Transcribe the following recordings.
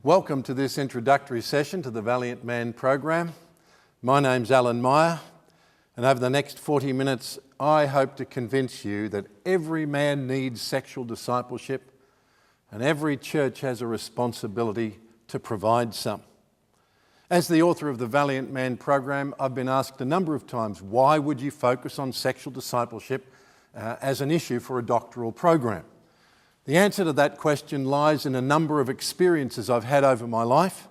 Welcome to this introductory session to the Valiant Man program. My name's Alan Meyer, and over the next 40 minutes, I hope to convince you that every man needs sexual discipleship and every church has a responsibility to provide some. As the author of the Valiant Man program, I've been asked a number of times, why would you focus on sexual discipleship as an issue for a doctoral program? The answer to that question lies in a number of experiences I've had over my life.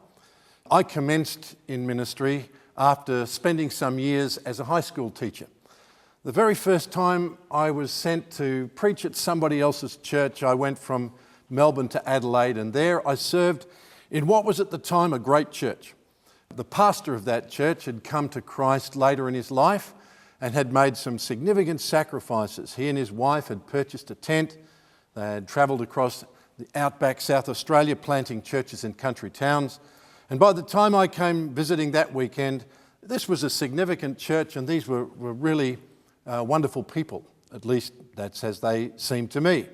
I commenced in ministry after spending some years as a high school teacher. The very first time I was sent to preach at somebody else's church, I went from Melbourne to Adelaide, and there I served in what was at the time a great church. The pastor of that church had come to Christ later in his life and had made some significant sacrifices. He and his wife had purchased a tent. They had travelled across the outback South Australia, planting churches in country towns. And by the time I came visiting that weekend, this was a significant church and these were really wonderful people. At least that's as they seemed to me.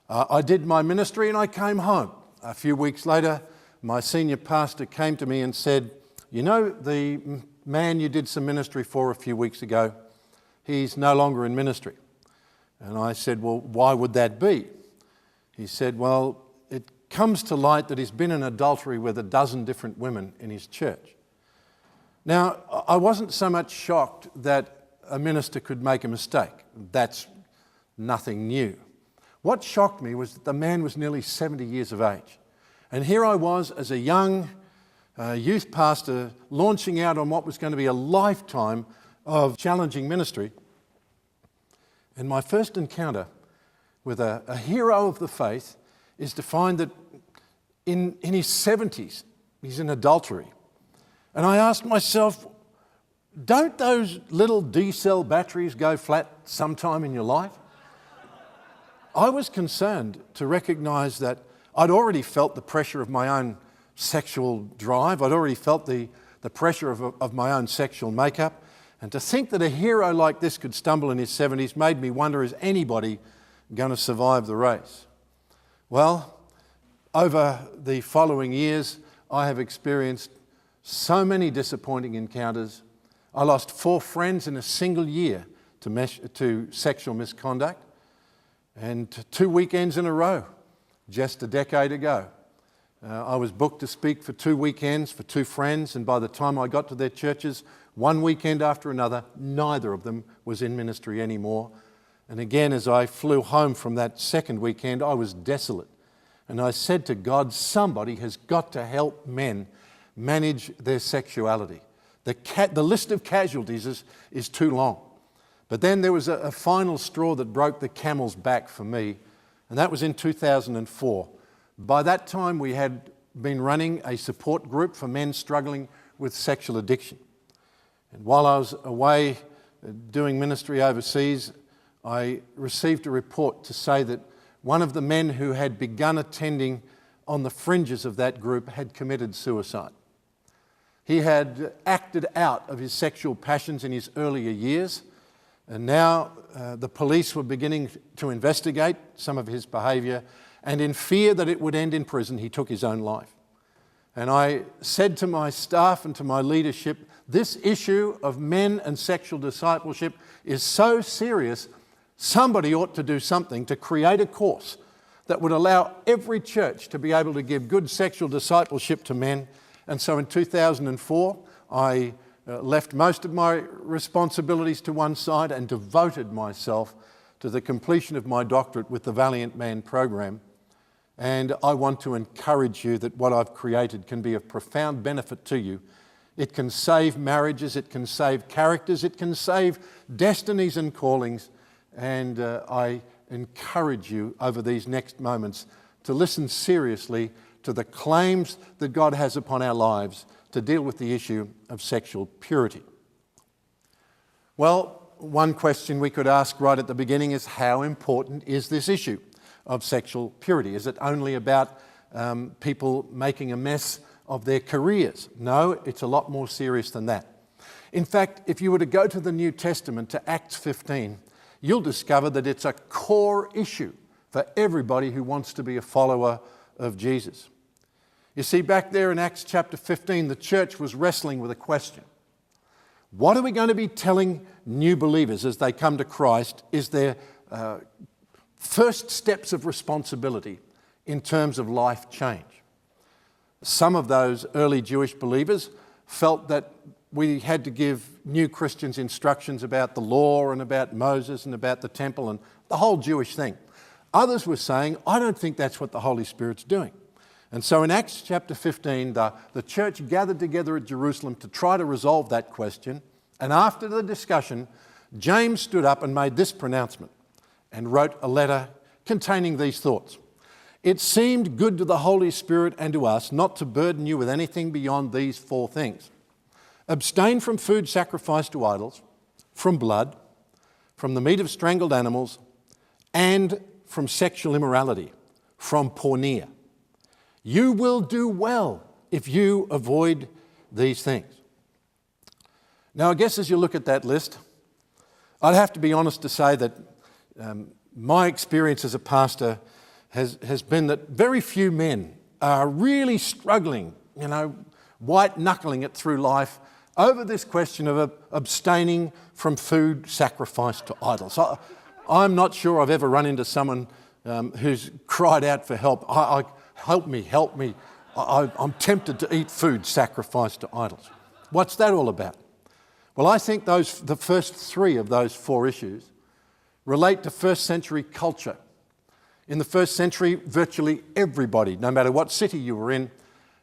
I did my ministry and I came home. A few weeks later, my senior pastor came to me and said, "You know, the man you did some ministry for a few weeks ago, he's no longer in ministry." And I said, "Well, why would that be?" He said, "Well, it comes to light that he's been in adultery with a dozen different women in his church." Now, I wasn't so much shocked that a minister could make a mistake. That's nothing new. What shocked me was that the man was nearly 70 years of age. And here I was as a young youth pastor launching out on what was going to be a lifetime of challenging ministry. And my first encounter with a hero of the faith is to find that in his 70s, he's in adultery. And I asked myself, don't those little D-cell batteries go flat sometime in your life? I was concerned to recognise that I'd already felt the pressure of my own sexual drive. I'd already felt the pressure of my own sexual makeup. And to think that a hero like this could stumble in his 70s made me wonder, is anybody going to survive the race? Well, over the following years, I have experienced so many disappointing encounters. I lost 4 friends in a single year to sexual misconduct, and 2 weekends in a row just a decade ago. I was booked to speak for 2 weekends for 2 friends, and by the time I got to their churches, one weekend after another, neither of them was in ministry anymore. And again, as I flew home from that second weekend, I was desolate. And I said to God, somebody has got to help men manage their sexuality. The list of casualties is too long. But then there was a final straw that broke the camel's back for me, and that was in 2004. By that time, we had been running a support group for men struggling with sexual addiction. And while I was away doing ministry overseas, I received a report to say that one of the men who had begun attending on the fringes of that group had committed suicide. He had acted out of his sexual passions in his earlier years, and now the police were beginning to investigate some of his behaviour, and in fear that it would end in prison, he took his own life. And I said to my staff and to my leadership, this issue of men and sexual discipleship is so serious, somebody ought to do something to create a course that would allow every church to be able to give good sexual discipleship to men. And so in 2004, I left most of my responsibilities to one side and devoted myself to the completion of my doctorate with the Valiant Man program. And I want to encourage you that what I've created can be of profound benefit to you. It can save marriages, it can save characters, it can save destinies and callings. And I encourage you over these next moments to listen seriously to the claims that God has upon our lives to deal with the issue of sexual purity. Well, one question we could ask right at the beginning is, how important is this issue of sexual purity? Is it only about people making a mess of their careers? No, it's a lot more serious than that. In fact, if you were to go to the New Testament, to Acts 15, you'll discover that it's a core issue for everybody who wants to be a follower of Jesus. You see, back there in Acts chapter 15, the church was wrestling with a question. What are we going to be telling new believers as they come to Christ is their first steps of responsibility in terms of life change? Some of those early Jewish believers felt that we had to give new Christians instructions about the law and about Moses and about the temple and the whole Jewish thing. Others were saying, I don't think that's what the Holy Spirit's doing. And so in Acts chapter 15, the church gathered together at Jerusalem to try to resolve that question. And after the discussion, James stood up and made this pronouncement and wrote a letter containing these thoughts. It seemed good to the Holy Spirit and to us not to burden you with anything beyond these 4 things. Abstain from food sacrificed to idols, from blood, from the meat of strangled animals, and from sexual immorality, from porneia. You will do well if you avoid these things. Now, I guess as you look at that list, I'd have to be honest to say that my experience as a pastor has been that very few men are really struggling, white-knuckling it through life over this question of abstaining from food sacrificed to idols. I'm not sure I've ever run into someone who's cried out for help. Help me. I'm tempted to eat food sacrificed to idols. What's that all about? Well, I think the first 3 of those 4 issues relate to first century culture. In the first century, virtually everybody, no matter what city you were in,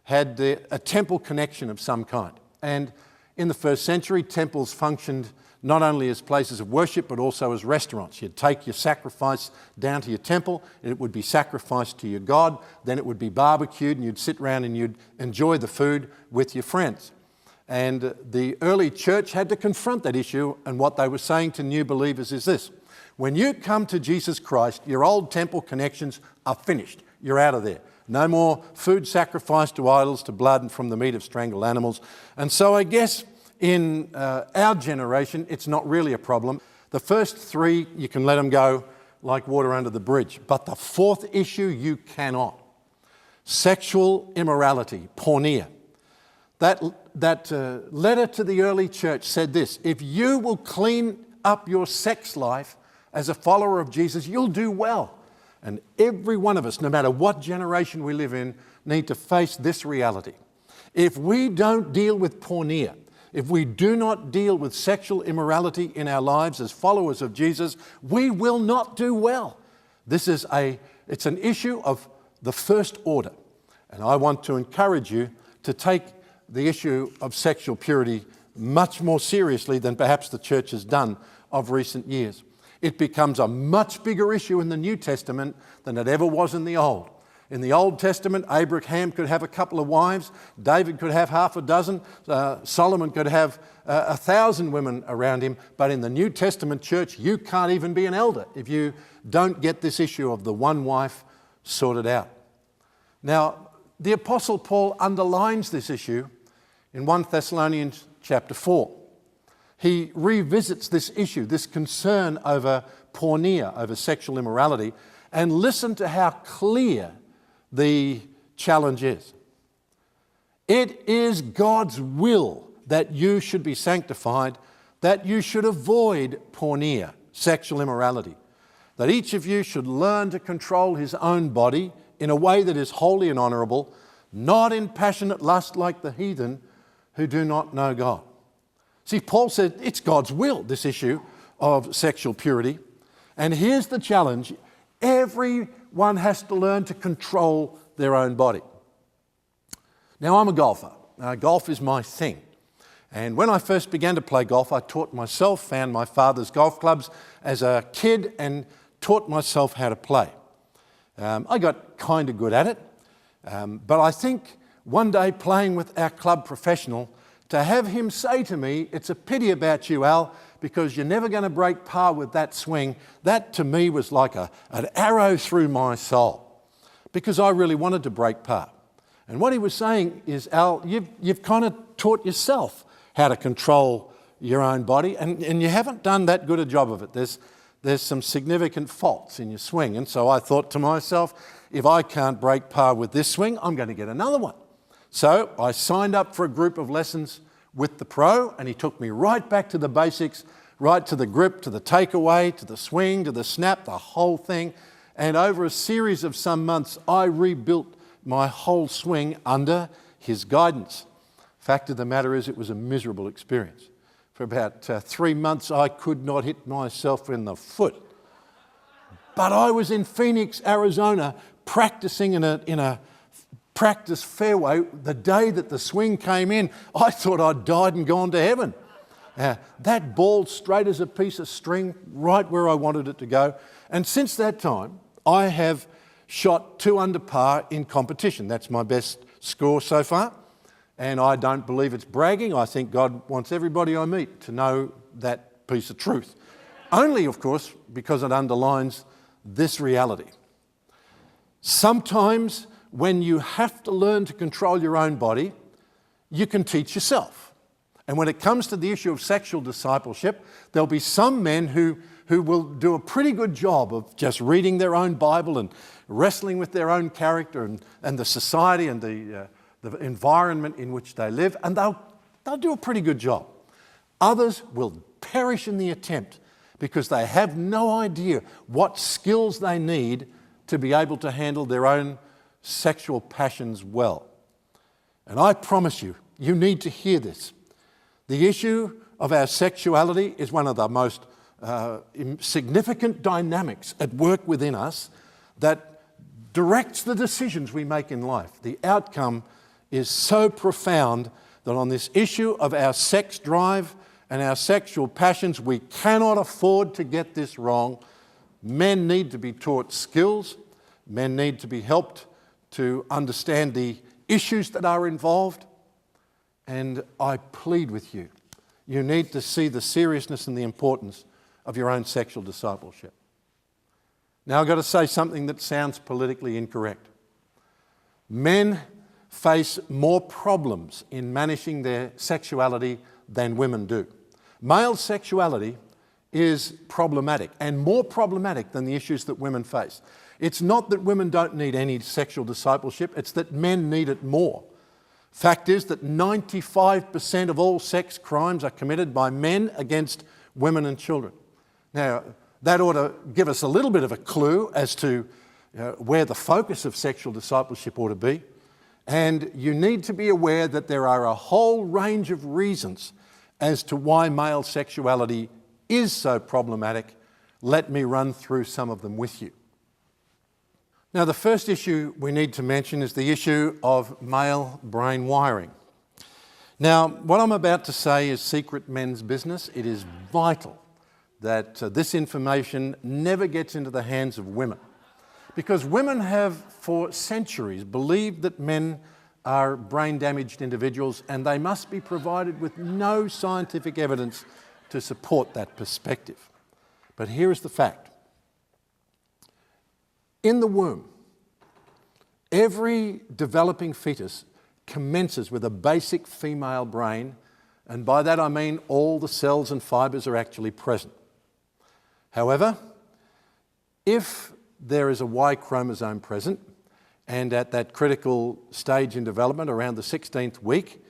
had a temple connection of some kind. And in the first century, temples functioned not only as places of worship, but also as restaurants. You'd take your sacrifice down to your temple, and it would be sacrificed to your God, then it would be barbecued, and you'd sit around and you'd enjoy the food with your friends. And the early church had to confront that issue, and what they were saying to new believers is this: when you come to Jesus Christ, your old temple connections are finished. You're out of there. No more food sacrificed to idols, to blood, and from the meat of strangled animals. And so I guess in our generation, it's not really a problem. The first 3, you can let them go like water under the bridge. But the 4th issue, you cannot. Sexual immorality, porneia. That letter to the early church said this: if you will clean up your sex life as a follower of Jesus, you'll do well. And every one of us, no matter what generation we live in, need to face this reality. If we don't deal with porneia, if we do not deal with sexual immorality in our lives as followers of Jesus, we will not do well. It's an issue of the first order. And I want to encourage you to take the issue of sexual purity much more seriously than perhaps the church has done of recent years. It becomes a much bigger issue in the New Testament than it ever was in the Old. In the Old Testament, Abraham could have a couple of wives, David could have half a dozen, Solomon could have 1,000 women around him. But in the New Testament church, you can't even be an elder if you don't get this issue of the one wife sorted out. Now, the Apostle Paul underlines this issue in 1 Thessalonians chapter 4. He revisits this issue, this concern over porneia, over sexual immorality, and listen to how clear the challenge is. It is God's will that you should be sanctified, that you should avoid porneia, sexual immorality, that each of you should learn to control his own body in a way that is holy and honourable, not in passionate lust like the heathen who do not know God. See, Paul said it's God's will, this issue of sexual purity. And here's the challenge: everyone has to learn to control their own body. Now, I'm a golfer. Golf is my thing. And when I first began to play golf, I taught myself, found my father's golf clubs as a kid and taught myself how to play. I got kind of good at it. But I think one day playing with our club professional, to have him say to me, "It's a pity about you, Al, because you're never going to break par with that swing," that to me was like an arrow through my soul, because I really wanted to break par. And what he was saying is, "Al, you've kind of taught yourself how to control your own body, and you haven't done that good a job of it. there's some significant faults in your swing. And so I thought to myself, if I can't break par with this swing, I'm going to get another one. So I signed up for a group of lessons with the pro, and he took me right back to the basics, right to the grip, to the takeaway, to the swing, to the snap, the whole thing. And over a series of some months, I rebuilt my whole swing under his guidance. Fact of the matter is, it was a miserable experience. For about 3 months, I could not hit myself in the foot. But I was in Phoenix, Arizona, practicing in a practice fairway. The day that the swing came in, I thought I'd died and gone to heaven. That ball straight as a piece of string, right where I wanted it to go. And since that time, I have shot 2 under par in competition. That's my best score so far. And I don't believe it's bragging. I think God wants everybody I meet to know that piece of truth. Only, of course, because it underlines this reality. Sometimes when you have to learn to control your own body, you can teach yourself. And when it comes to the issue of sexual discipleship, there'll be some men who will do a pretty good job of just reading their own Bible and wrestling with their own character and the society and the environment in which they live, and they'll do a pretty good job. Others will perish in the attempt because they have no idea what skills they need to be able to handle their own sexual passions well. And I promise you, you need to hear this. The issue of our sexuality is one of the most significant dynamics at work within us that directs the decisions we make in life. The outcome is so profound that on this issue of our sex drive and our sexual passions, we cannot afford to get this wrong. Men need to be taught skills. Men need to be helped to understand the issues that are involved. And I plead with you, you need to see the seriousness and the importance of your own sexual discipleship. Now, I've got to say something that sounds politically incorrect. Men face more problems in managing their sexuality than women do. Male sexuality is problematic, and more problematic than the issues that women face. It's not that women don't need any sexual discipleship, it's that men need it more. Fact is that 95% of all sex crimes are committed by men against women and children. Now, that ought to give us a little bit of a clue as to where the focus of sexual discipleship ought to be. And you need to be aware that there are a whole range of reasons as to why male sexuality is so problematic. Let me run through some of them with you. Now, the first issue we need to mention is the issue of male brain wiring. Now, what I'm about to say is secret men's business. It is vital that this information never gets into the hands of women, because women have for centuries believed that men are brain-damaged individuals, and they must be provided with no scientific evidence to support that perspective. But here is the fact. In the womb, every developing fetus commences with a basic female brain, and by that I mean all the cells and fibres are actually present. However, if there is a Y chromosome present, and at that critical stage in development, around the 16th week,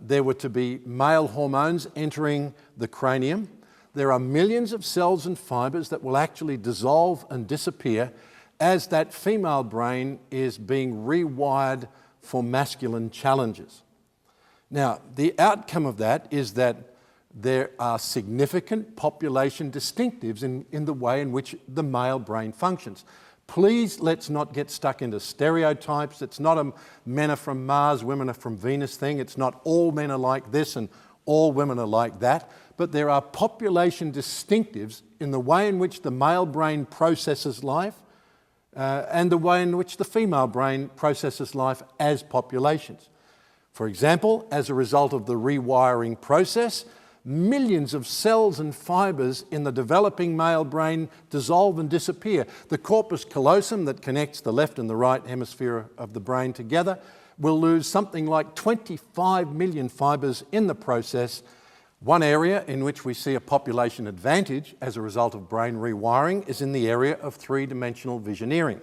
there were to be male hormones entering the cranium. There are millions of cells and fibres that will actually dissolve and disappear as that female brain is being rewired for masculine challenges. Now, the outcome of that is that there are significant population distinctives in the way in which the male brain functions. Please, let's not get stuck into stereotypes. It's not a men are from Mars, women are from Venus thing. It's not all men are like this and all women are like that. But there are population distinctives in the way in which the male brain processes life and the way in which the female brain processes life as populations. For example, as a result of the rewiring process, millions of cells and fibres in the developing male brain dissolve and disappear. The corpus callosum that connects the left and the right hemisphere of the brain together will lose something like 25 million fibres in the process. One area in which we see a population advantage as a result of brain rewiring is in the area of three-dimensional visioneering.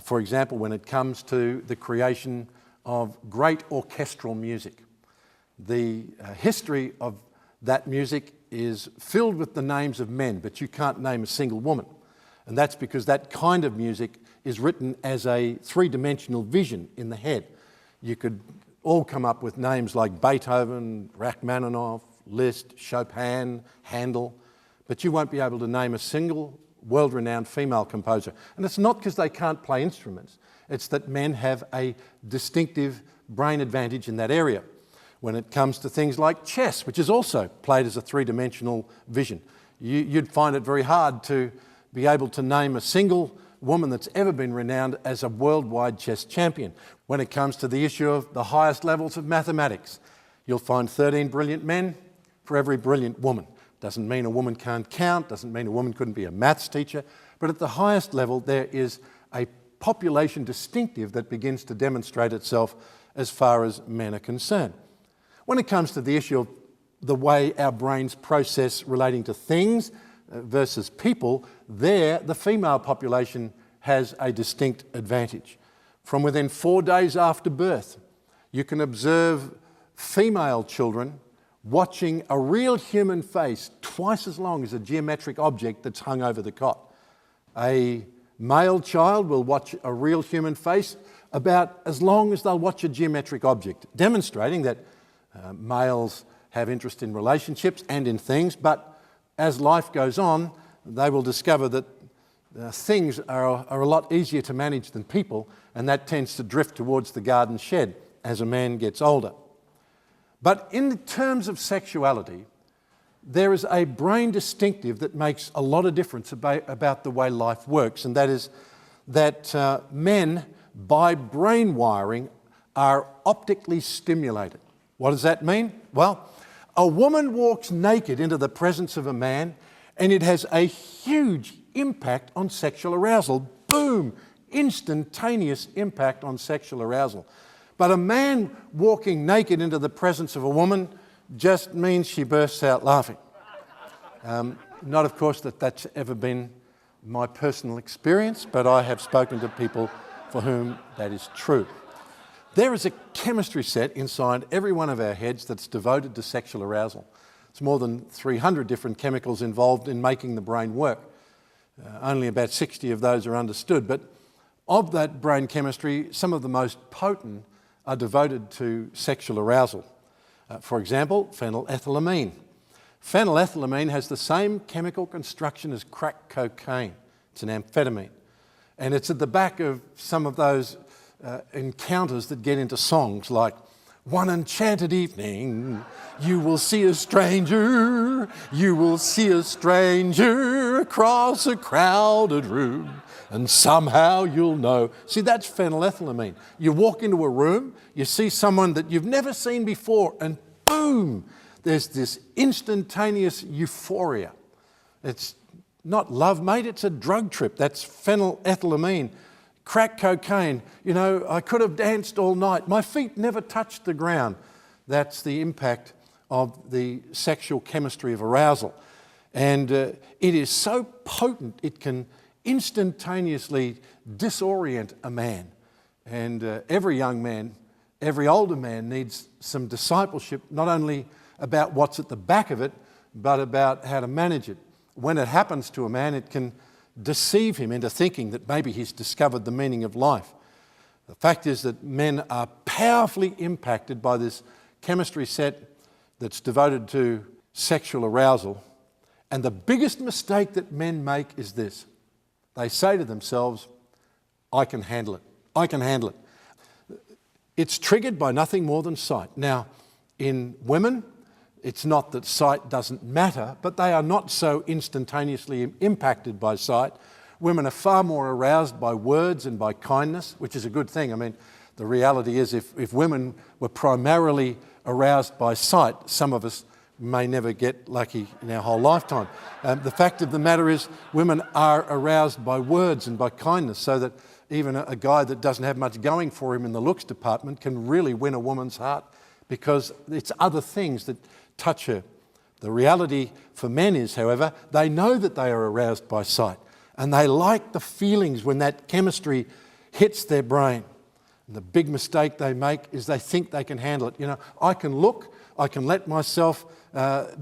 For example, when it comes to the creation of great orchestral music. The history of that music is filled with the names of men, but you can't name a single woman. And that's because that kind of music is written as a three-dimensional vision in the head. You could all come up with names like Beethoven, Rachmaninoff, Liszt, Chopin, Handel, but you won't be able to name a single world-renowned female composer. And it's not because they can't play instruments, it's that men have a distinctive brain advantage in that area. When it comes to things like chess, which is also played as a three-dimensional vision, you'd find it very hard to be able to name a single woman that's ever been renowned as a worldwide chess champion. When it comes to the issue of the highest levels of mathematics, you'll find 13 brilliant men for every brilliant woman. Doesn't mean a woman can't count, doesn't mean a woman couldn't be a maths teacher, but at the highest level there is a population distinctive that begins to demonstrate itself as far as men are concerned. When it comes to the issue of the way our brains process relating to things versus people, there the female population has a distinct advantage. From within 4 days after birth, you can observe female children watching a real human face twice as long as a geometric object that's hung over the cot. A male child will watch a real human face about as long as they'll watch a geometric object, demonstrating that males have interest in relationships and in things, but as life goes on, they will discover that things are a lot easier to manage than people, and that tends to drift towards the garden shed as a man gets older. But in terms of sexuality, there is a brain distinctive that makes a lot of difference about the way life works, and that is that men, by brain wiring, are optically stimulated. What does that mean? Well, a woman walks naked into the presence of a man, and it has a huge impact on sexual arousal. Boom! Instantaneous impact on sexual arousal. But a man walking naked into the presence of a woman just means she bursts out laughing. Not, of course, that that's ever been my personal experience, but I have spoken to people for whom that is true. There is a chemistry set inside every one of our heads that's devoted to sexual arousal. It's more than 300 different chemicals involved in making the brain work. Only about 60 of those are understood, but of that brain chemistry, some of the most potent are devoted to sexual arousal. For example, phenylethylamine. Phenylethylamine has the same chemical construction as crack cocaine. It's an amphetamine. And it's at the back of some of those encounters that get into songs like, "One enchanted evening, you will see a stranger, you will see a stranger across a crowded room, and somehow you'll know." See, that's phenylethylamine. You walk into a room, you see someone that you've never seen before, and boom, there's this instantaneous euphoria. It's not love, mate, it's a drug trip. That's phenylethylamine. Crack cocaine, you know, I could have danced all night. My feet never touched the ground. That's the impact of the sexual chemistry of arousal. And it is so potent, it can instantaneously disorient a man. And every young man, every older man needs some discipleship, not only about what's at the back of it, but about how to manage it. When it happens to a man, it can deceive him into thinking that maybe he's discovered the meaning of life. The fact is that men are powerfully impacted by this chemistry set that's devoted to sexual arousal. And the biggest mistake that men make is this. They say to themselves, "I can handle it. I can handle it." It's triggered by nothing more than sight. Now, in women, it's not that sight doesn't matter, but they are not so instantaneously impacted by sight. Women are far more aroused by words and by kindness, which is a good thing. I mean, the reality is if women were primarily aroused by sight, some of us may never get lucky in our whole lifetime. The fact of the matter is women are aroused by words and by kindness, so that even a guy that doesn't have much going for him in the looks department can really win a woman's heart, because it's other things that touch her. The reality for men is, however, they know that they are aroused by sight, and they like the feelings when that chemistry hits their brain. And the big mistake they make is they think they can handle it. You know, I can look, I can let myself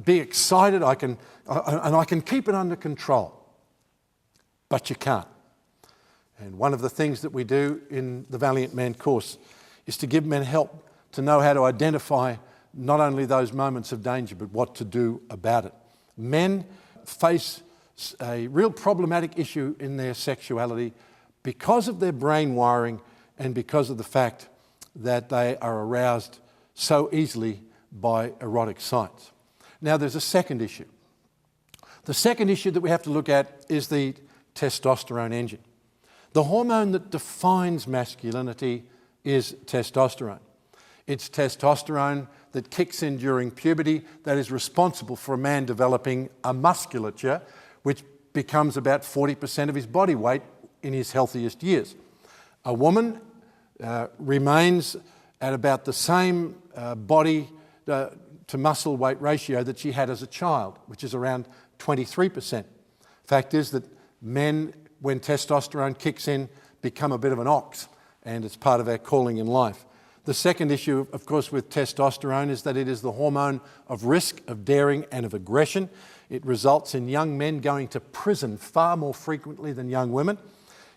be excited, I can keep it under control. But you can't. And one of the things that we do in the Valiant Man Course is to give men help to know how to identify not only those moments of danger, but what to do about it. Men face a real problematic issue in their sexuality because of their brain wiring and because of the fact that they are aroused so easily by erotic sights. Now, there's a second issue. The second issue that we have to look at is the testosterone engine. The hormone that defines masculinity is testosterone. It's testosterone that kicks in during puberty that is responsible for a man developing a musculature which becomes about 40% of his body weight in his healthiest years. A woman remains at about the same body to muscle weight ratio that she had as a child, which is around 23%. Fact is that men, when testosterone kicks in, become a bit of an ox, and it's part of our calling in life. The second issue, of course, with testosterone is that it is the hormone of risk, of daring, and of aggression. It results in young men going to prison far more frequently than young women.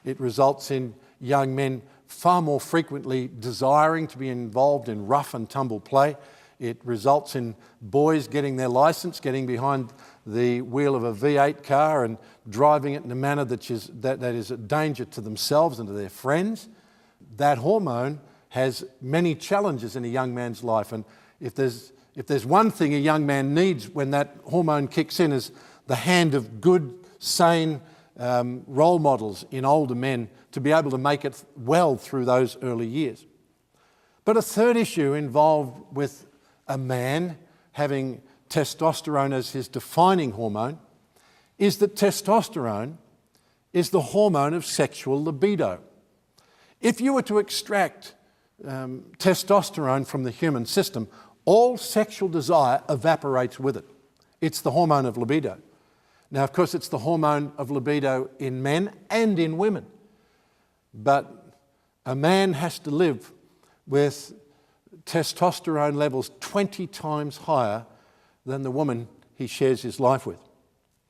It results in young men far more frequently desiring to be involved in rough and tumble play. It results in boys getting their license, getting behind the wheel of a V8 car and driving it in a manner that is a danger to themselves and to their friends. That hormone has many challenges in a young man's life, and if there's one thing a young man needs when that hormone kicks in is the hand of good, sane role models in older men to be able to make it well through those early years. But a third issue involved with a man having testosterone as his defining hormone is that testosterone is the hormone of sexual libido. If you were to extract testosterone from the human system, all sexual desire evaporates with it. It's the hormone of libido. Now, of course, it's the hormone of libido in men and in women. But a man has to live with testosterone levels 20 times higher than the woman he shares his life with.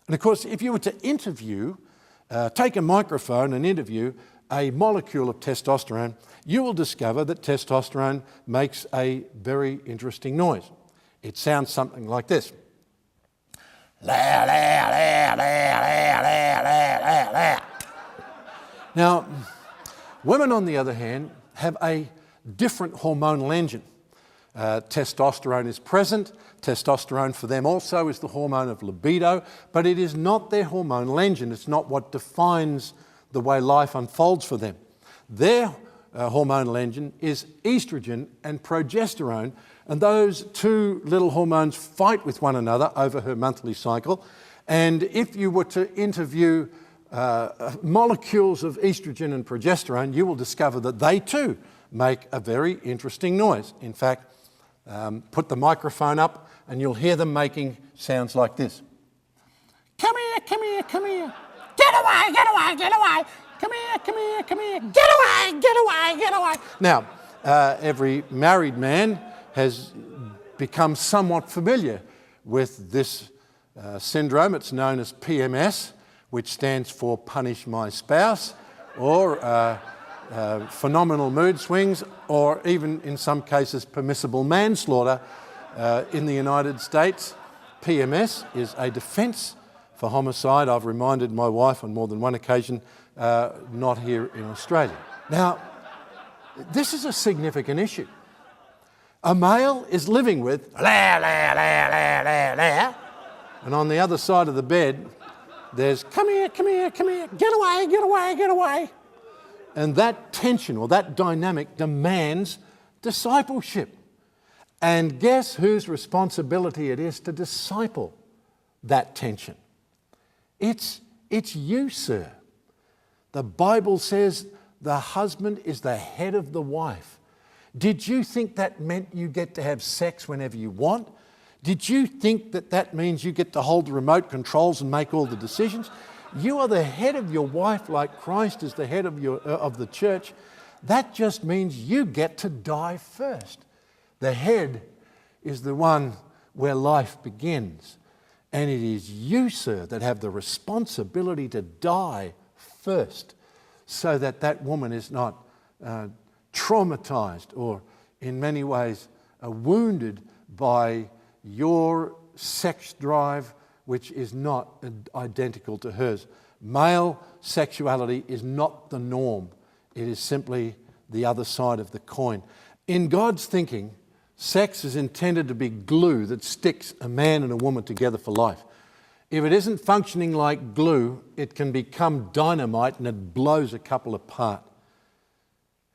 And of course, if you were to take a microphone and interview a molecule of testosterone, you will discover that testosterone makes a very interesting noise. It sounds something like this. Now, women, on the other hand, have a different hormonal engine. Testosterone is present. Testosterone for them also is the hormone of libido, but it is not their hormonal engine. It's not what defines the way life unfolds for them. Their hormonal engine is estrogen and progesterone, and those two little hormones fight with one another over her monthly cycle. And if you were to interview molecules of estrogen and progesterone, you will discover that they too make a very interesting noise. In fact, put the microphone up and you'll hear them making sounds like this. Come here, come here, come here. Get away, get away, get away. Come here, come here, come here. Get away, get away, get away. Now, every married man has become somewhat familiar with this syndrome. It's known as PMS, which stands for Punish My Spouse, or phenomenal mood swings, or even in some cases permissible manslaughter. In the United States, PMS is a defence for homicide. I've reminded my wife on more than one occasion, not here in Australia. Now, this is a significant issue. A male is living with and on the other side of the bed, there's come here, come here, come here, get away, get away, get away. And that tension or that dynamic demands discipleship. And guess whose responsibility it is to disciple that tension? It's you, sir. The Bible says the husband is the head of the wife. Did you think that meant you get to have sex whenever you want? Did you think that that means you get to hold the remote controls and make all the decisions? You are the head of your wife like Christ is the head of the church. That just means you get to die first. The head is the one where life begins. And it is you, sir, that have the responsibility to die first so that that woman is not traumatized or in many ways wounded by your sex drive, which is not identical to hers. Male sexuality is not the norm. It is simply the other side of the coin. In God's thinking, sex is intended to be glue that sticks a man and a woman together for life. If it isn't functioning like glue, it can become dynamite and it blows a couple apart.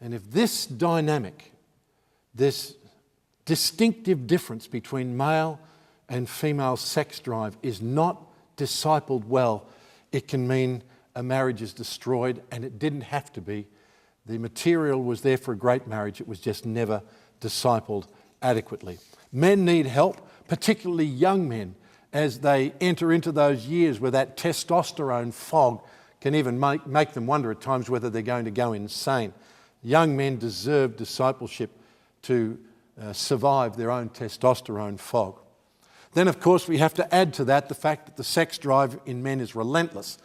And if this dynamic, this distinctive difference between male and female sex drive is not discipled well, it can mean a marriage is destroyed, and it didn't have to be. The material was there for a great marriage, it was just never discipled adequately. Men need help, particularly young men, as they enter into those years where that testosterone fog can even make them wonder at times whether they're going to go insane. Young men deserve discipleship to survive their own testosterone fog. Then, of course, we have to add to that the fact that the sex drive in men is relentless.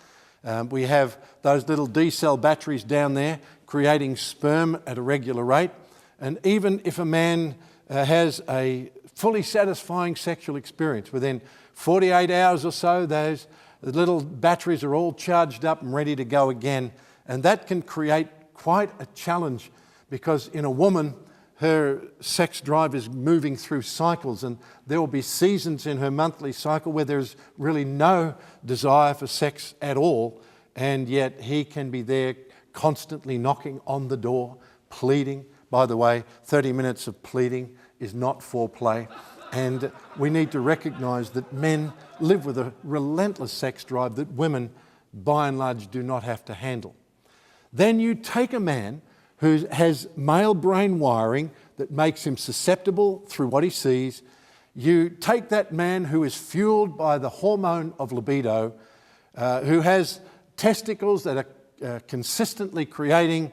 We have those little D-cell batteries down there creating sperm at a regular rate. And even if a man has a fully satisfying sexual experience, within 48 hours or so, those little batteries are all charged up and ready to go again. And that can create quite a challenge because in a woman, her sex drive is moving through cycles, and there will be seasons in her monthly cycle where there's really no desire for sex at all, and yet he can be there constantly knocking on the door, pleading. By the way, 30 minutes of pleading is not foreplay, and we need to recognise that men live with a relentless sex drive that women, by and large, do not have to handle. Then you take a man who has male brain wiring that makes him susceptible through what he sees. You take that man who is fueled by the hormone of libido, who has testicles that are consistently creating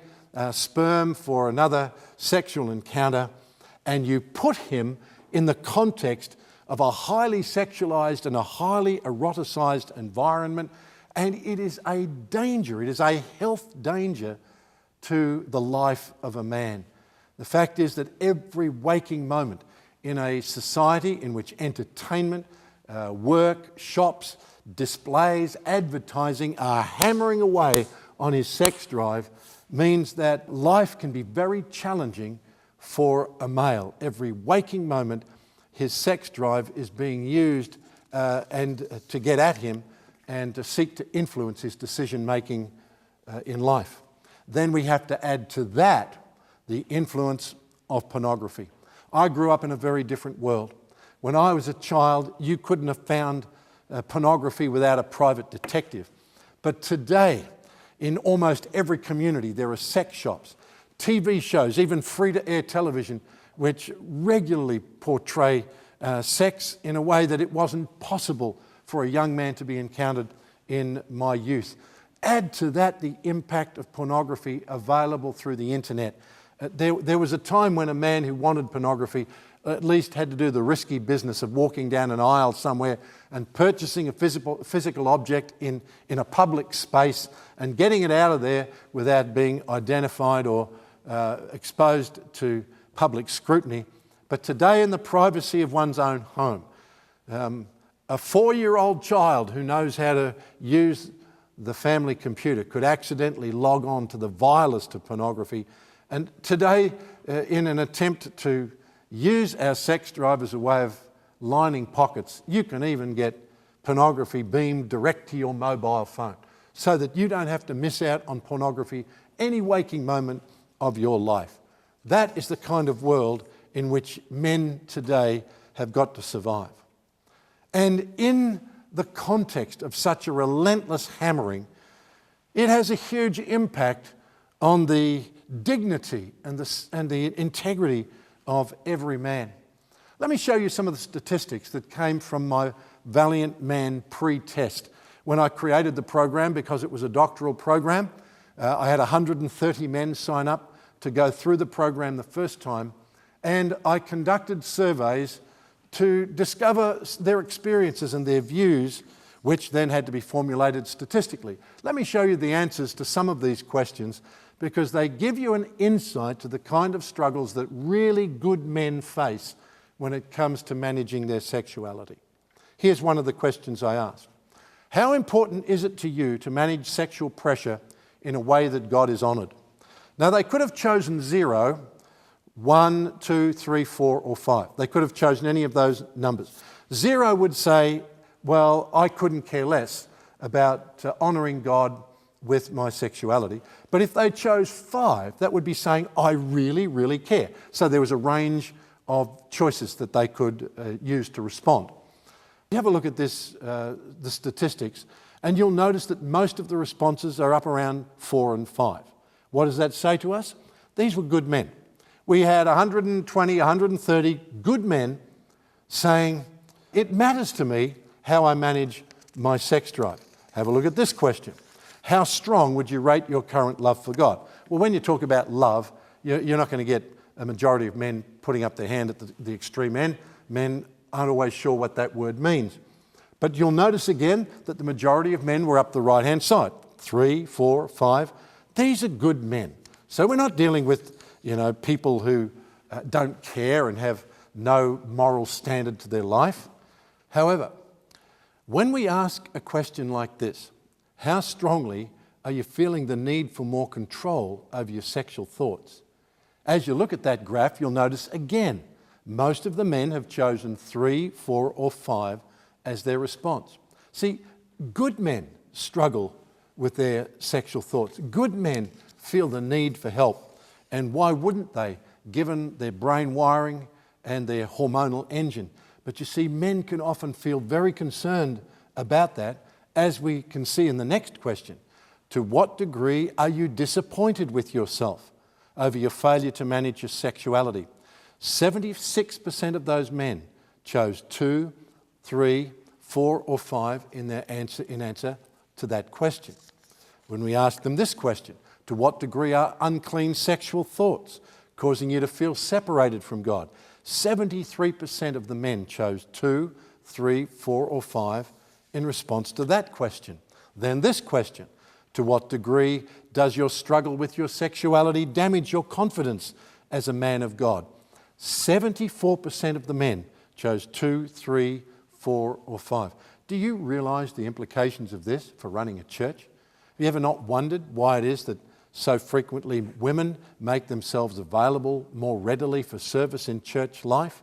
sperm for another sexual encounter, and you put him in the context of a highly sexualized and a highly eroticized environment, and it is a danger, it is a health danger to the life of a man. The fact is that every waking moment in a society in which entertainment, work, shops, displays, advertising are hammering away on his sex drive means that life can be very challenging for a male. Every waking moment, his sex drive is being used and to get at him and to seek to influence his decision-making in life. Then we have to add to that the influence of pornography. I grew up in a very different world. When I was a child, you couldn't have found pornography without a private detective. But today, in almost every community, there are sex shops, TV shows, even free-to-air television, which regularly portray sex in a way that it wasn't possible for a young man to be encountered in my youth. Add to that the impact of pornography available through the internet. There was a time when a man who wanted pornography at least had to do the risky business of walking down an aisle somewhere and purchasing a physical object in a public space and getting it out of there without being identified or exposed to public scrutiny. But today, in the privacy of one's own home, a 4-year-old child who knows how to use the family computer could accidentally log on to the vilest of pornography. And today, in an attempt to use our sex drive as a way of lining pockets, you can even get pornography beamed direct to your mobile phone so that you don't have to miss out on pornography any waking moment of your life. That is the kind of world in which men today have got to survive. And in the context of such a relentless hammering, it has a huge impact on the dignity and the integrity of every man. Let me show you some of the statistics that came from my Valiant Man pre-test. When I created the program, because it was a doctoral program, I had 130 men sign up to go through the program the first time, and I conducted surveys to discover their experiences and their views, which then had to be formulated statistically. Let me show you the answers to some of these questions, because they give you an insight to the kind of struggles that really good men face when it comes to managing their sexuality. Here's one of the questions I asked. How important is it to you to manage sexual pressure in a way that God is honoured? Now, they could have chosen 0, 1, 2, 3, 4, or 5. They could have chosen any of those numbers. 0 would say, well, I couldn't care less about honouring God with my sexuality. But if they chose 5, that would be saying, I really, really care. So there was a range of choices that they could use to respond. You have a look at this, the statistics, and you'll notice that most of the responses are up around 4 and 5. What does that say to us? These were good men. We had 120, 130 good men saying, it matters to me how I manage my sex drive. Have a look at this question. How strong would you rate your current love for God? Well, when you talk about love, you're not going to get a majority of men putting up their hand at the extreme end. Men aren't always sure what that word means. But you'll notice again that the majority of men were up the right-hand side. 3, 4, 5. These are good men. So we're not dealing with, people who don't care and have no moral standard to their life. However, when we ask a question like this, how strongly are you feeling the need for more control over your sexual thoughts? As you look at that graph, you'll notice again, most of the men have chosen 3, 4, or 5 as their response. See, good men struggle with their sexual thoughts. Good men feel the need for help. And why wouldn't they, given their brain wiring and their hormonal engine? But you see, men can often feel very concerned about that, as we can see in the next question. To what degree are you disappointed with yourself over your failure to manage your sexuality? 76% of those men chose 2, 3, 4, or 5 in answer to that question. When we ask them this question, to what degree are unclean sexual thoughts causing you to feel separated from God? 73% of the men chose 2, 3, 4, or 5 in response to that question. Then this question, to what degree does your struggle with your sexuality damage your confidence as a man of God? 74% of the men chose 2, 3, 4, or 5. Do you realize the implications of this for running a church? Have you ever not wondered why it is that so frequently women make themselves available more readily for service in church life?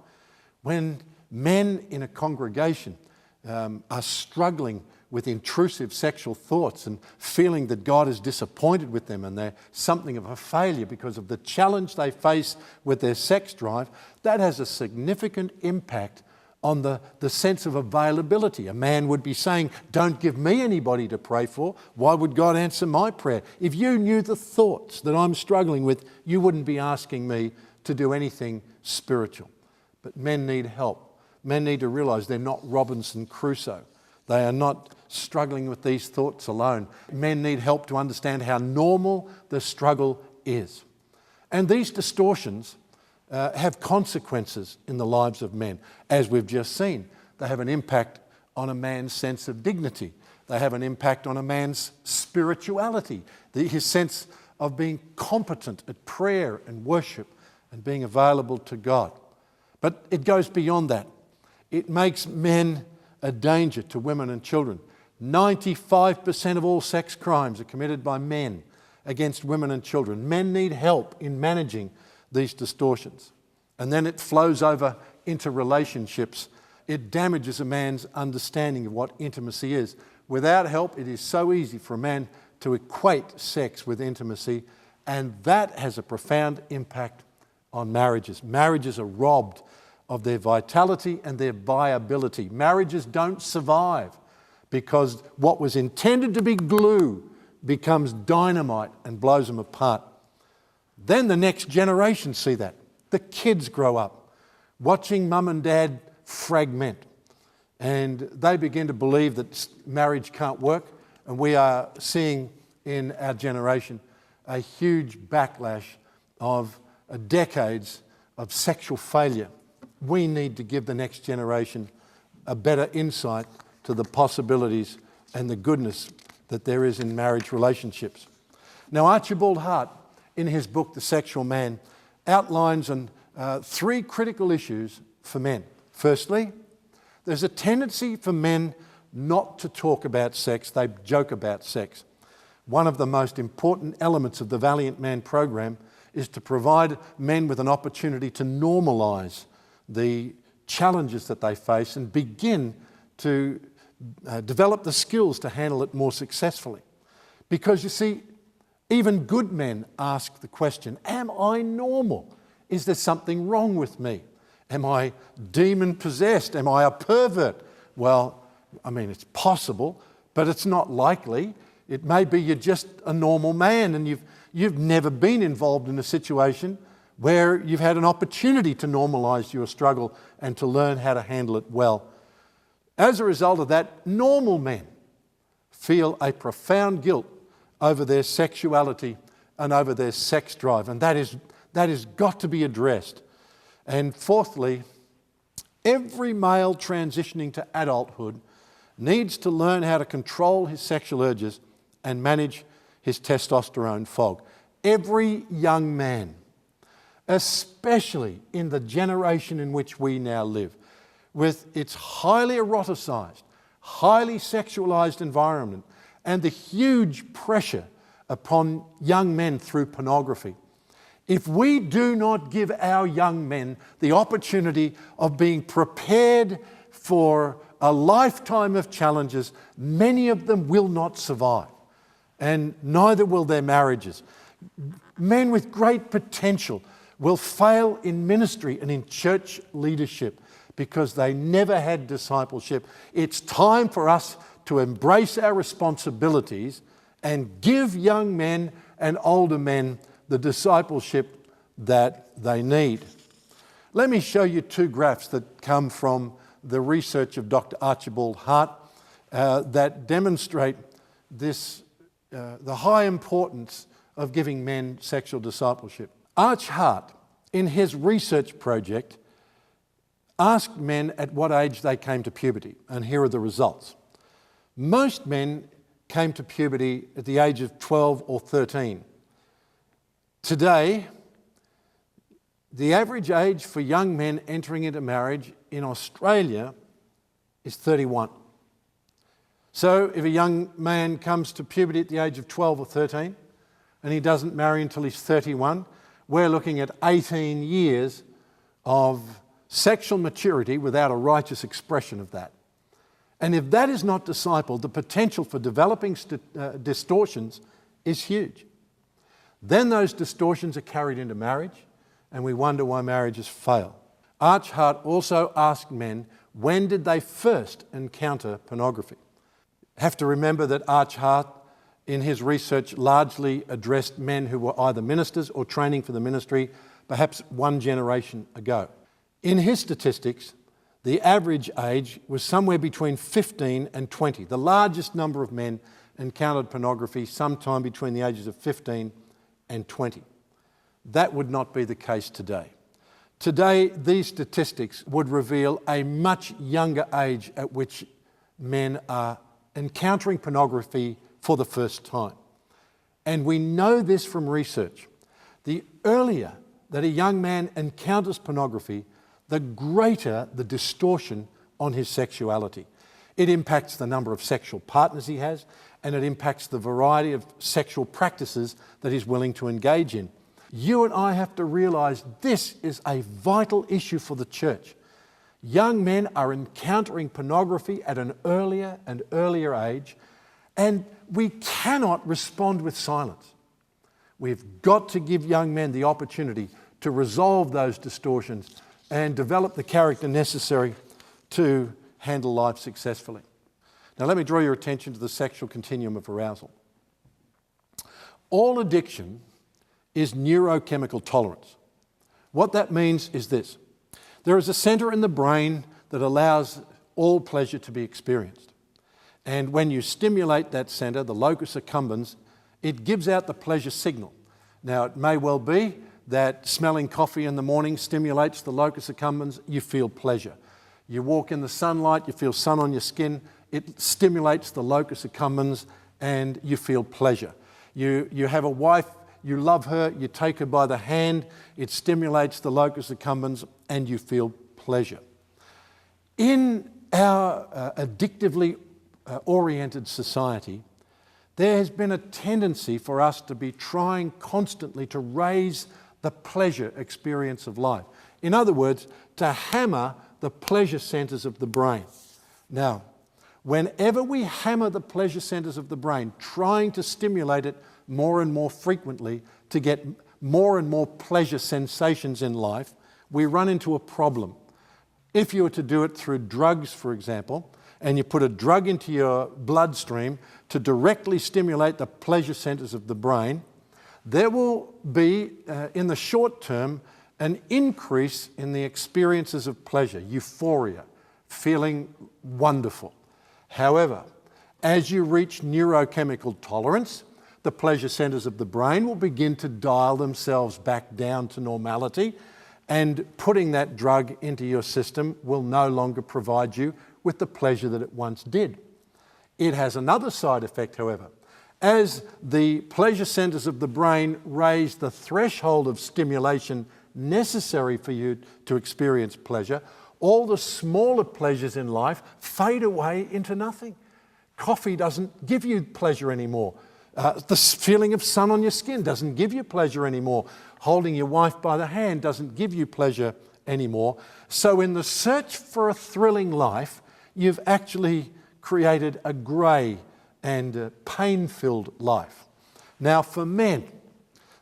When men in a congregation are struggling with intrusive sexual thoughts and feeling that God is disappointed with them and they're something of a failure because of the challenge they face with their sex drive, that has a significant impact on the sense of availability. A man would be saying, don't give me anybody to pray for. Why would God answer my prayer? If you knew the thoughts that I'm struggling with, you wouldn't be asking me to do anything spiritual. But men need help. Men need to realize they're not Robinson Crusoe. They are not struggling with these thoughts alone. Men need help to understand how normal the struggle is. And these distortions have consequences in the lives of men. As we've just seen, they have an impact on a man's sense of dignity. They have an impact on a man's spirituality, his sense of being competent at prayer and worship and being available to God. But it goes beyond that. It makes men a danger to women and children. 95% of all sex crimes are committed by men against women and children. Men need help in managing these distortions. And then it flows over into relationships. It damages a man's understanding of what intimacy is. Without help, it is so easy for a man to equate sex with intimacy, and that has a profound impact on marriages. Marriages are robbed of their vitality and their viability. Marriages don't survive because what was intended to be glue becomes dynamite and blows them apart. Then the next generation see that. The kids grow up watching mum and dad fragment. And they begin to believe that marriage can't work. And we are seeing in our generation a huge backlash of decades of sexual failure. We need to give the next generation a better insight to the possibilities and the goodness that there is in marriage relationships. Now, Archibald Hart, in his book, The Sexual Man, outlines three critical issues for men. Firstly, there's a tendency for men not to talk about sex, they joke about sex. One of the most important elements of the Valiant Man program is to provide men with an opportunity to normalise the challenges that they face and begin to develop the skills to handle it more successfully. Because you see, even good men ask the question, am I normal? Is there something wrong with me? Am I demon-possessed? Am I a pervert? Well, I mean, it's possible, but it's not likely. It may be you're just a normal man and you've never been involved in a situation where you've had an opportunity to normalise your struggle and to learn how to handle it well. As a result of that, normal men feel a profound guilt over their sexuality and over their sex drive, and that has got to be addressed. And fourthly, every male transitioning to adulthood needs to learn how to control his sexual urges and manage his testosterone fog. Every young man, especially in the generation in which we now live, with its highly eroticised, highly sexualised environment and the huge pressure upon young men through pornography. If we do not give our young men the opportunity of being prepared for a lifetime of challenges, many of them will not survive, and neither will their marriages. Men with great potential will fail in ministry and in church leadership because they never had discipleship. It's time for us to embrace our responsibilities and give young men and older men the discipleship that they need. Let me show you two graphs that come from the research of Dr. Archibald Hart that demonstrate this, the high importance of giving men sexual discipleship. Arch Hart, in his research project, asked men at what age they came to puberty, and here are the results. Most men came to puberty at the age of 12 or 13. Today, the average age for young men entering into marriage in Australia is 31. So if a young man comes to puberty at the age of 12 or 13 and he doesn't marry until he's 31, we're looking at 18 years of sexual maturity without a righteous expression of that. And if that is not discipled, the potential for developing distortions is huge. Then those distortions are carried into marriage, and we wonder why marriages fail. Arch Hart also asked men, when did they first encounter pornography? Have to remember that Arch Hart, in his research, largely addressed men who were either ministers or training for the ministry, perhaps one generation ago. In his statistics, the average age was somewhere between 15 and 20. The largest number of men encountered pornography sometime between the ages of 15 and 20. That would not be the case today. Today, these statistics would reveal a much younger age at which men are encountering pornography for the first time. And we know this from research. The earlier that a young man encounters pornography, the greater the distortion on his sexuality. It impacts the number of sexual partners he has, and it impacts the variety of sexual practices that he's willing to engage in. You and I have to realise this is a vital issue for the church. Young men are encountering pornography at an earlier and earlier age, and we cannot respond with silence. We've got to give young men the opportunity to resolve those distortions and develop the character necessary to handle life successfully. Now let me draw your attention to the sexual continuum of arousal. All addiction is neurochemical tolerance. What that means is this. There is a center in the brain that allows all pleasure to be experienced. And when you stimulate that center, the locus accumbens, it gives out the pleasure signal. Now, it may well be that smelling coffee in the morning stimulates the locus accumbens, you feel pleasure. You walk in the sunlight, you feel sun on your skin, it stimulates the locus accumbens and you feel pleasure. You have a wife, you love her, you take her by the hand, it stimulates the locus accumbens and you feel pleasure. In our addictively oriented society, there has been a tendency for us to be trying constantly to raise the pleasure experience of life. In other words, to hammer the pleasure centers of the brain. Now, whenever we hammer the pleasure centers of the brain, trying to stimulate it more and more frequently to get more and more pleasure sensations in life, we run into a problem. If you were to do it through drugs, for example, and you put a drug into your bloodstream to directly stimulate the pleasure centers of the brain, there will be, in the short term, an increase in the experiences of pleasure, euphoria, feeling wonderful. However, as you reach neurochemical tolerance, the pleasure centers of the brain will begin to dial themselves back down to normality, and putting that drug into your system will no longer provide you with the pleasure that it once did. It has another side effect, however. As the pleasure centers of the brain raise the threshold of stimulation necessary for you to experience pleasure, all the smaller pleasures in life fade away into nothing. Coffee doesn't give you pleasure anymore. The feeling of sun on your skin doesn't give you pleasure anymore. Holding your wife by the hand doesn't give you pleasure anymore. So in the search for a thrilling life, you've actually created a grey and pain-filled life. Now for men,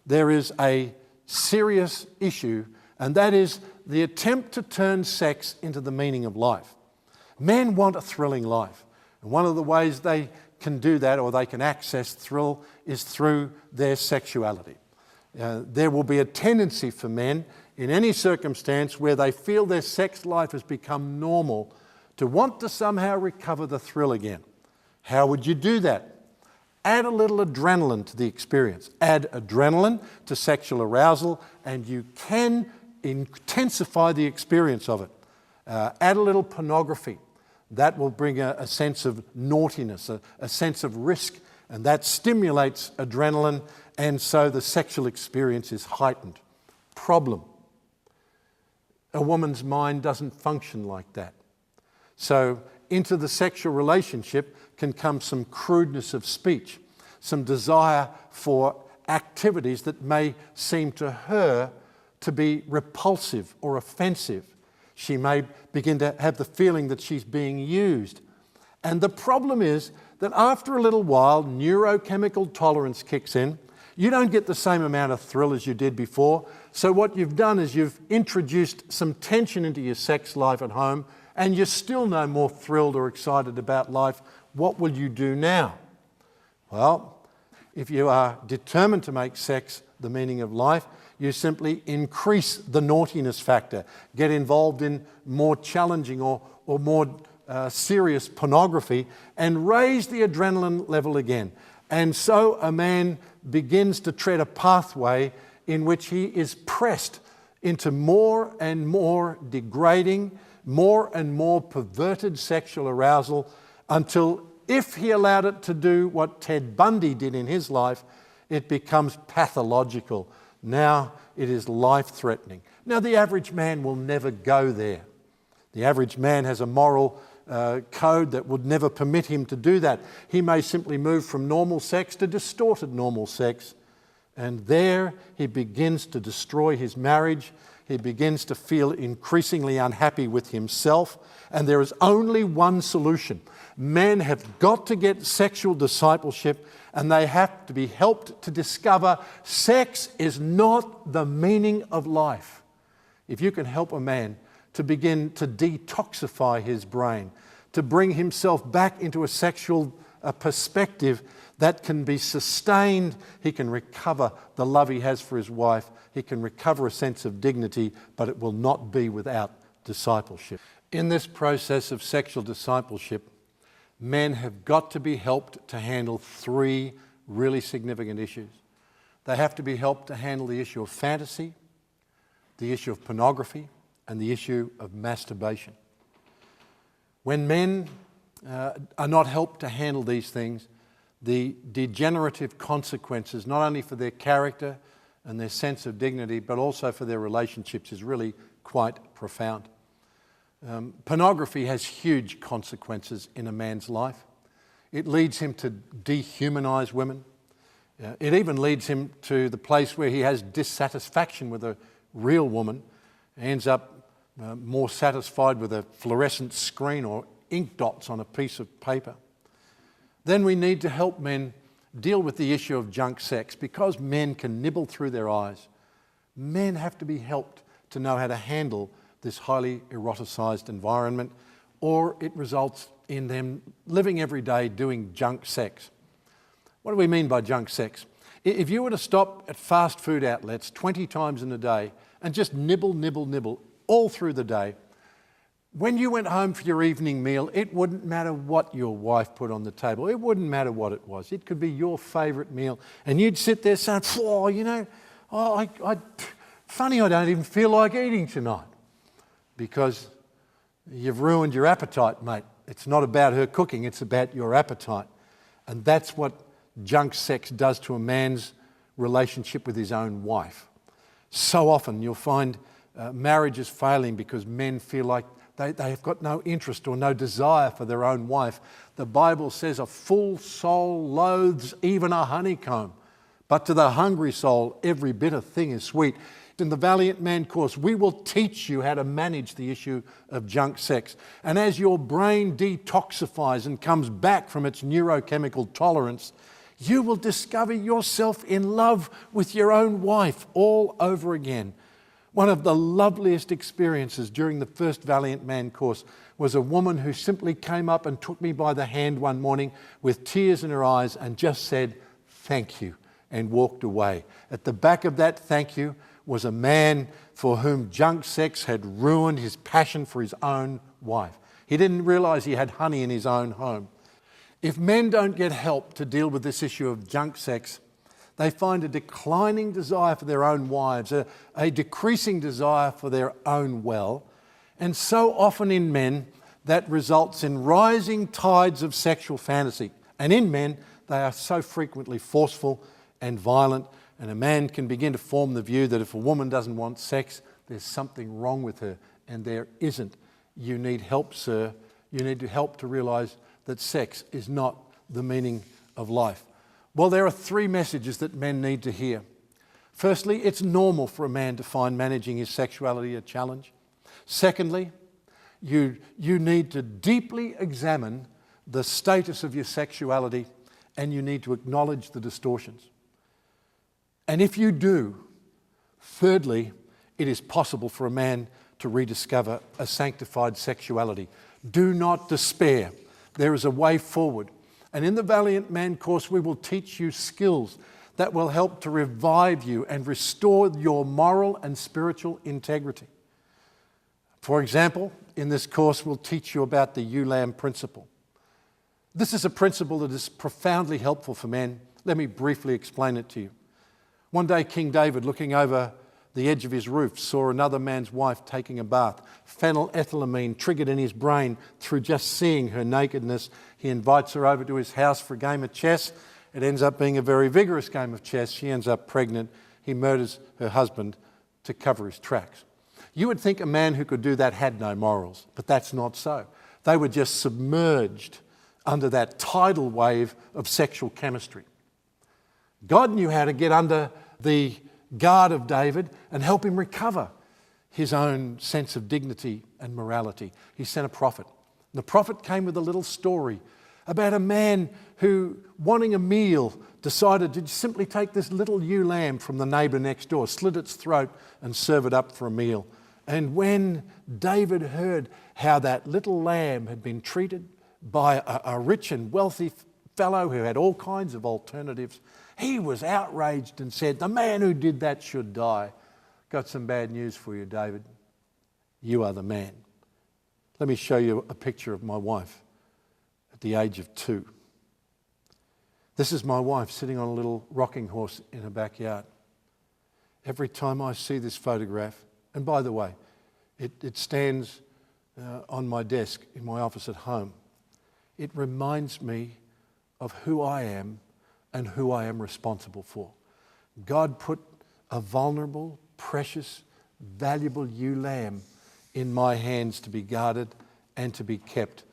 there is a serious issue, and that is the attempt to turn sex into the meaning of life. Men want a thrilling life. And one of the ways they can do that, or they can access thrill, is through their sexuality. There will be a tendency for men in any circumstance where they feel their sex life has become normal to want to somehow recover the thrill again. How would you do that? Add a little adrenaline to the experience. Add adrenaline to sexual arousal and you can intensify the experience of it. Add a little pornography. That will bring a sense of naughtiness, a sense of risk, and that stimulates adrenaline, and so the sexual experience is heightened. Problem: a woman's mind doesn't function like that. So into the sexual relationship can come some crudeness of speech, some desire for activities that may seem to her to be repulsive or offensive. She may begin to have the feeling that she's being used. And the problem is that after a little while, neurochemical tolerance kicks in. You don't get the same amount of thrill as you did before. So what you've done is you've introduced some tension into your sex life at home, and you're still no more thrilled or excited about life. What will you do now? Well, if you are determined to make sex the meaning of life, you simply increase the naughtiness factor, get involved in more challenging or more serious pornography, and raise the adrenaline level again. And so a man begins to tread a pathway in which he is pressed into more and more degrading, more and more perverted sexual arousal, until if he allowed it to do what Ted Bundy did in his life, it becomes pathological. Now it is life-threatening. Now the average man will never go there. The average man has a moral code that would never permit him to do that. He may simply move from normal sex to distorted normal sex, and there he begins to destroy his marriage. He begins to feel increasingly unhappy with himself, and there is only one solution. Men have got to get sexual discipleship, and they have to be helped to discover sex is not the meaning of life. If you can help a man to begin to detoxify his brain, to bring himself back into a sexual perspective that can be sustained, he can recover the love he has for his wife, he can recover a sense of dignity, but it will not be without discipleship. In this process of sexual discipleship, men have got to be helped to handle three really significant issues. They have to be helped to handle the issue of fantasy, the issue of pornography, and the issue of masturbation. When men are not helped to handle these things, the degenerative consequences, not only for their character and their sense of dignity, but also for their relationships, is really quite profound. Pornography has huge consequences in a man's life. It leads him to dehumanize women. It even leads him to the place where he has dissatisfaction with a real woman. He ends up more satisfied with a fluorescent screen or ink dots on a piece of paper. Then we need to help men deal with the issue of junk sex. Because men can nibble through their eyes, men have to be helped to know how to handle this highly eroticized environment, or it results in them living every day doing junk sex. What do we mean by junk sex? If you were to stop at fast food outlets 20 times in a day and just nibble, nibble, nibble all through the day, when you went home for your evening meal, it wouldn't matter what your wife put on the table. It wouldn't matter what it was. It could be your favourite meal. And you'd sit there saying, funny I don't even feel like eating tonight. Because you've ruined your appetite, mate. It's not about her cooking, it's about your appetite. And that's what junk sex does to a man's relationship with his own wife. So often you'll find marriages failing because men feel like they have got no interest or no desire for their own wife. The Bible says a full soul loathes even a honeycomb, but to the hungry soul every bitter thing is sweet. In the Valiant Man Course, we will teach you how to manage the issue of junk sex. And as your brain detoxifies and comes back from its neurochemical tolerance, you will discover yourself in love with your own wife all over again. One of the loveliest experiences during the first Valiant Man Course was a woman who simply came up and took me by the hand one morning with tears in her eyes and just said, "Thank you," and walked away. At the back of that thank you was a man for whom junk sex had ruined his passion for his own wife. He didn't realise he had honey in his own home. If men don't get help to deal with this issue of junk sex, they find a declining desire for their own wives, a decreasing desire for their own well, and so often in men that results in rising tides of sexual fantasy. And in men, they are so frequently forceful and violent, and a man can begin to form the view that if a woman doesn't want sex, there's something wrong with her, and there isn't. You need help, sir. You need help to realise that sex is not the meaning of life. Well, there are three messages that men need to hear. Firstly, it's normal for a man to find managing his sexuality a challenge. Secondly, you need to deeply examine the status of your sexuality, and you need to acknowledge the distortions. And if you do, thirdly, it is possible for a man to rediscover a sanctified sexuality. Do not despair. There is a way forward. And in the Valiant Man Course, we will teach you skills that will help to revive you and restore your moral and spiritual integrity. For example, in this course, we'll teach you about the ewe-lamb principle. This is a principle that is profoundly helpful for men. Let me briefly explain it to you. One day, King David, looking over the edge of his roof, saw another man's wife taking a bath. Phenylethylamine triggered in his brain through just seeing her nakedness. He invites her over to his house for a game of chess. It ends up being a very vigorous game of chess. She ends up pregnant. He murders her husband to cover his tracks. You would think a man who could do that had no morals, but that's not so. They were just submerged under that tidal wave of sexual chemistry. God knew how to get under the guard of David and help him recover his own sense of dignity and morality. He sent a prophet. The prophet came with a little story about a man who, wanting a meal, decided to simply take this little ewe lamb from the neighbour next door, slit its throat and serve it up for a meal. And when David heard how that little lamb had been treated by a rich and wealthy fellow who had all kinds of alternatives, he was outraged and said, "The man who did that should die." Got some bad news for you, David. you are the man. Let me show you a picture of my wife at the age of 2. This is my wife sitting on a little rocking horse in her backyard. Every time I see this photograph, and by the way, it stands on my desk in my office at home, it reminds me of who I am and who I am responsible for. God put a vulnerable, precious, valuable ewe lamb in my hands to be guarded and to be kept.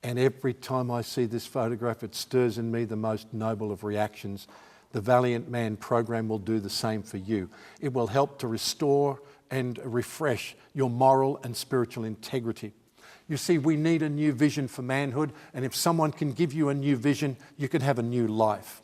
And every time I see this photograph, it stirs in me the most noble of reactions. The Valiant Man program will do the same for you. It will help to restore and refresh your moral and spiritual integrity. You see, we need a new vision for manhood, and if someone can give you a new vision, you can have a new life.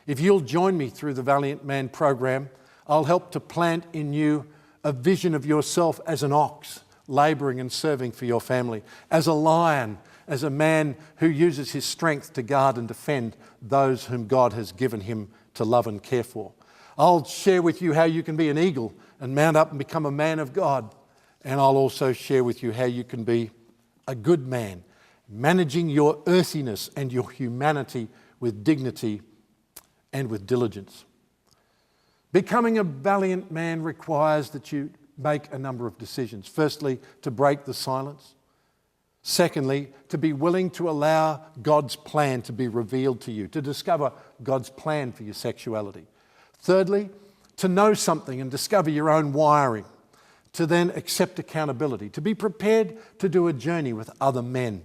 If you'll join me through the Valiant Man program, I'll help to plant in you a vision of yourself as an ox, labouring and serving for your family, as a lion, as a man who uses his strength to guard and defend those whom God has given him to love and care for. I'll share with you how you can be an eagle and mount up and become a man of God. And I'll also share with you how you can be a good man, managing your earthiness and your humanity with dignity and with diligence. Becoming a valiant man requires that you make a number of decisions. Firstly, to break the silence. Secondly, to be willing to allow God's plan to be revealed to you, to discover God's plan for your sexuality. Thirdly, to know something and discover your own wiring. To then accept accountability, to be prepared to do a journey with other men,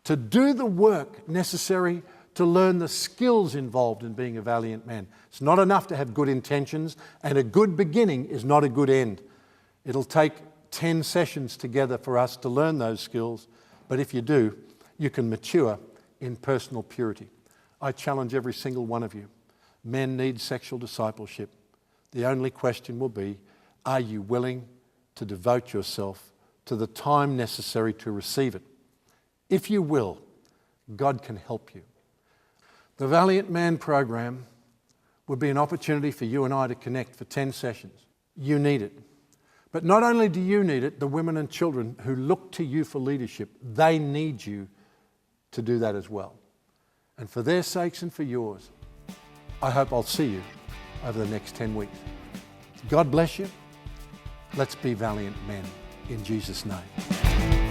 to do the work necessary to learn the skills involved in being a valiant man. It's not enough to have good intentions, and a good beginning is not a good end. It'll take 10 sessions together for us to learn those skills, but if you do, you can mature in personal purity. I challenge every single one of you. Men need sexual discipleship. The only question will be, are you willing to devote yourself to the time necessary to receive it? If you will, God can help you. The Valiant Man program would be an opportunity for you and I to connect for 10 sessions. You need it. But not only do you need it, the women and children who look to you for leadership, they need you to do that as well. And for their sakes and for yours, I hope I'll see you over the next 10 weeks. God bless you. Let's be valiant men in Jesus' name.